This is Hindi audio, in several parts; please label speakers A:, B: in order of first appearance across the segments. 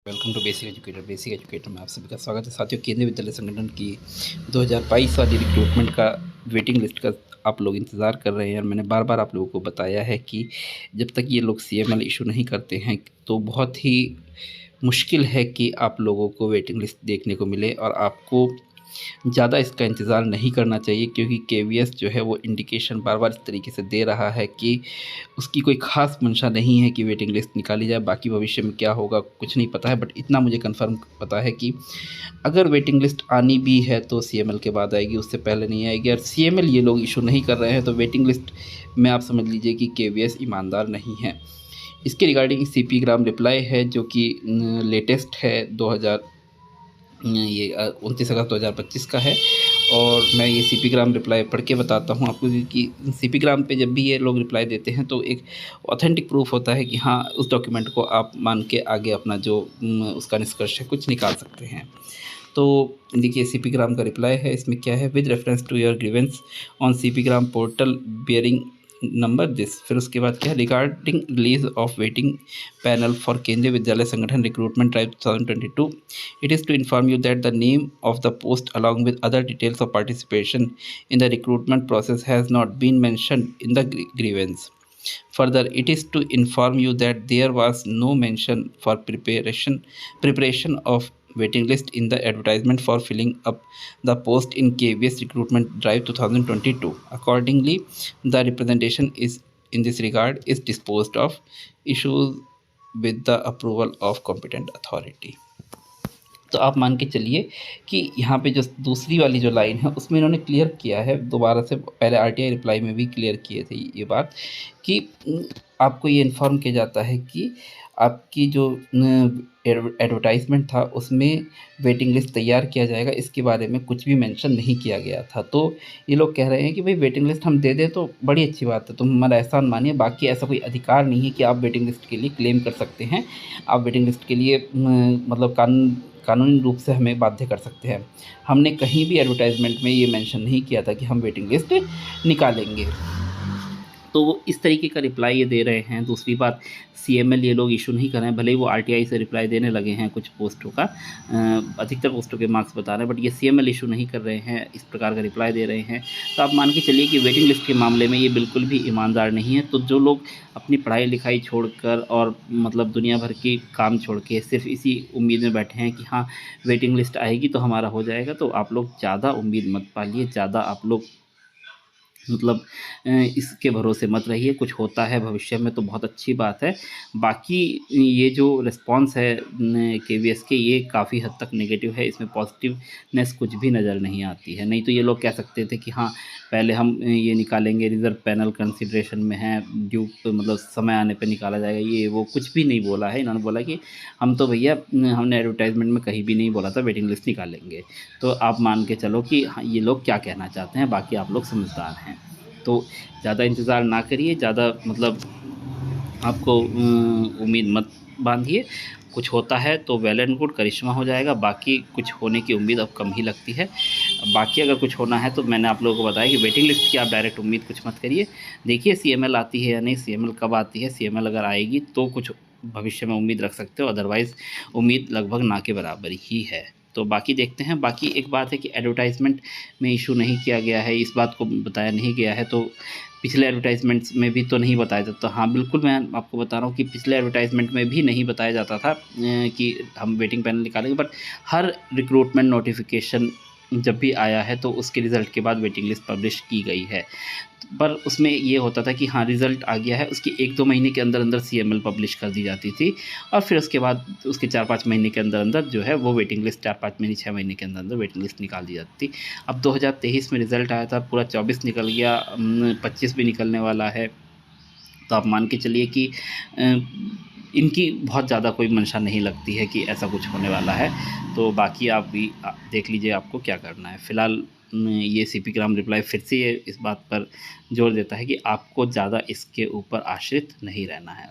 A: वेलकम टू बेसिक एजुकेटर में आप सभी का स्वागत है साथियों। केंद्रीय विद्यालय संगठन की 2022 वाली रिक्रूटमेंट का वेटिंग लिस्ट का आप लोग इंतज़ार कर रहे हैं और मैंने बार बार आप लोगों को बताया है कि जब तक ये लोग सीएमएल इशू नहीं करते हैं तो बहुत ही मुश्किल है कि आप लोगों को वेटिंग लिस्ट देखने को मिले और आपको ज़्यादा इसका इंतज़ार नहीं करना चाहिए, क्योंकि केवीएस जो है वो इंडिकेशन बार बार इस तरीके से दे रहा है कि उसकी कोई ख़ास मंशा नहीं है कि वेटिंग लिस्ट निकाली जाए। बाकी भविष्य में क्या होगा कुछ नहीं पता है, बट इतना मुझे कंफर्म पता है कि अगर वेटिंग लिस्ट आनी भी है तो सीएमएल के बाद आएगी, उससे पहले नहीं आएगी। और सीएमएल ये लोग इशू नहीं कर रहे हैं तो वेटिंग लिस्ट में आप समझ लीजिए कि केवीएस ईमानदार नहीं है। इसके रिगार्डिंग सीपी ग्राम रिप्लाई है जो कि लेटेस्ट है 29 अगस्त 2025 का है। और मैं ये सीपी ग्राम रिप्लाई पढ़ के बताता हूँ आपको, क्योंकि सीपी ग्राम पे जब भी ये लोग रिप्लाई देते हैं तो एक ऑथेंटिक प्रूफ होता है कि हाँ, उस डॉक्यूमेंट को आप मान के आगे अपना जो उसका निष्कर्ष है कुछ निकाल सकते हैं। तो देखिए सीपी ग्राम का रिप्लाई है, इसमें क्या है, with reference to your grievance on CP gram portal bearing number this. फिर उसके बाद क्या है, regarding release of waiting panel for Kendriya Vidyalaya Sangathan recruitment drive 2022, it is to inform you that the name of the post along with other details of participation in the recruitment process has not been mentioned in the grievance. Further, it is to inform you that there was no mention for preparation of waiting list in the advertisement for filling up the post in KVS recruitment drive 2022. Accordingly, the representation is in this regard is disposed of, issues with the approval of competent authority. तो आप मान के चलिए कि यहाँ पे जो दूसरी वाली जो लाइन है उसमें इन्होंने क्लियर किया है दोबारा से, पहले आरटीआई रिप्लाई में भी क्लियर किए थे ये बात कि आपको ये इन्फॉर्म किया जाता है कि आपकी जो एडवर्टाइजमेंट था उसमें वेटिंग लिस्ट तैयार किया जाएगा, इसके बारे में कुछ भी मेंशन नहीं किया गया था। तो ये लोग कह रहे हैं कि भाई वेटिंग लिस्ट हम दे दें तो बड़ी अच्छी बात है, तुम हमारा एहसान मानिए, बाकी ऐसा कोई अधिकार नहीं है कि आप वेटिंग लिस्ट के लिए क्लेम कर सकते हैं। आप वेटिंग लिस्ट के लिए मतलब कानूनी रूप से हमें बाध्य कर सकते हैं। हमने कहीं भी एडवर्टाइजमेंट में ये मेंशन नहीं किया था कि हम वेटिंग लिस्ट निकालेंगे। तो वो इस तरीके का रिप्लाई ये दे रहे हैं। दूसरी बात, सीएमएल ये लोग इशू नहीं कर रहे हैं, भले ही वो आरटीआई से रिप्लाई देने लगे हैं कुछ पोस्टों का, अधिकतर पोस्टों के मार्क्स बता रहे हैं, बट ये सीएमएल इशू नहीं कर रहे हैं, इस प्रकार का रिप्लाई दे रहे हैं। तो आप मान के चलिए कि वेटिंग लिस्ट के मामले में ये बिल्कुल भी ईमानदार नहीं है। तो जो लोग अपनी पढ़ाई लिखाई छोड़कर और मतलब दुनिया भर की काम छोड़ के सिर्फ इसी उम्मीद में बैठे हैं कि हाँ वेटिंग लिस्ट आएगी तो हमारा हो जाएगा, तो आप लोग ज़्यादा उम्मीद मत पालिए, ज़्यादा आप लोग मतलब इसके भरोसे मत रहिए। कुछ होता है भविष्य में तो बहुत अच्छी बात है। बाकी ये जो रिस्पॉन्स है केवीएस के, ये काफ़ी हद तक नेगेटिव है, इसमें पॉजिटिवनेस कुछ भी नज़र नहीं आती है। नहीं तो ये लोग कह सकते थे कि हाँ पहले हम ये निकालेंगे, रिज़र्व पैनल कंसिडरेशन में है, ड्यू मतलब समय आने पे निकाला जाएगा, ये वो कुछ भी नहीं बोला है। इन्होंने बोला कि हम तो भैया हमने एडवर्टाइजमेंट में कहीं भी नहीं बोला था वेटिंग लिस्ट निकालेंगे। तो आप मान के चलो कि हाँ ये लोग क्या कहना चाहते हैं, बाकी आप लोग समझदार हैं। तो ज़्यादा इंतज़ार ना करिए, ज़्यादा मतलब आपको उम्मीद मत बांधिए। कुछ होता है तो वेल एंड गुड, करिश्मा हो जाएगा, बाकी कुछ होने की उम्मीद अब कम ही लगती है। बाकी अगर कुछ होना है तो मैंने आप लोगों को बताया कि वेटिंग लिस्ट की आप डायरेक्ट उम्मीद कुछ मत करिए। देखिए सीएमएल आती है या नहीं, सीएमएल कब आती है, सीएमएल अगर आएगी तो कुछ भविष्य में उम्मीद रख सकते हो, अदरवाइज़ उम्मीद लगभग ना के बराबर ही है। तो बाकी देखते हैं। बाकी एक बात है कि एडवर्टाइजमेंट में इशू नहीं किया गया है, इस बात को बताया नहीं गया है, तो पिछले एडवर्टाइजमेंट्स में भी तो नहीं बताया जाता। हाँ बिल्कुल, मैं आपको बता रहा हूँ कि पिछले एडवर्टाइजमेंट में भी नहीं बताया जाता था कि हम वेटिंग पैनल निकालेंगे, बट हर रिक्रूटमेंट नोटिफिकेशन जब भी आया है तो उसके रिज़ल्ट के बाद वेटिंग लिस्ट पब्लिश की गई है। पर उसमें ये होता था कि हाँ रिज़ल्ट आ गया है, उसके 1-2 महीने के अंदर अंदर सीएमएल पब्लिश कर दी जाती थी, और फिर उसके बाद उसके 4-5 महीने के अंदर अंदर जो है वो वेटिंग लिस्ट 4-5 महीने 6 महीने के अंदर अंदर वेटिंग लिस्ट निकाल दी जाती थी। अब 2023 में रिज़ल्ट आया था, पूरा 24 निकल गया, 25 भी निकलने वाला है। तो आप मान के चलिए कि इनकी बहुत ज़्यादा कोई मंशा नहीं लगती है कि ऐसा कुछ होने वाला है। तो बाकी आप भी देख लीजिए आपको क्या करना है। फ़िलहाल ये सीपी ग्राम रिप्लाई फिर से ये इस बात पर जोर देता है कि आपको ज़्यादा इसके ऊपर आश्रित नहीं रहना है।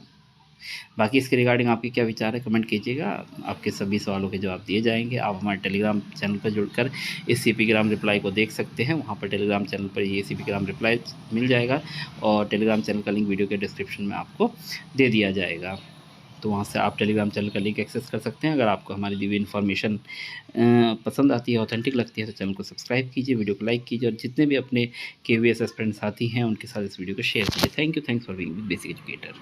A: बाकी इसके रिगार्डिंग आपके क्या विचार है कमेंट कीजिएगा, आपके सभी सवालों के जवाब दिए जाएंगे। आप हमारे टेलीग्राम चैनल पर जुड़कर इस सीपी ग्राम रिप्लाई को देख सकते हैं, वहाँ पर टेलीग्राम चैनल पर ये सीपी ग्राम रिप्लाई मिल जाएगा, और टेलीग्राम चैनल का लिंक वीडियो के डिस्क्रिप्शन में आपको दे दिया जाएगा। तो वहाँ से आप टेलीग्राम चैनल का लिंक एक्सेस कर सकते हैं। अगर आपको हमारी दी हुई इन्फॉर्मेशन पसंद आती है, ऑथेंटिक लगती है, तो चैनल को सब्सक्राइब कीजिए, वीडियो को लाइक कीजिए और जितने भी अपने KVS एस्पिरेंट साथी हैं उनके साथ इस वीडियो को शेयर कीजिए। Thank you, thanks for being with basic educator.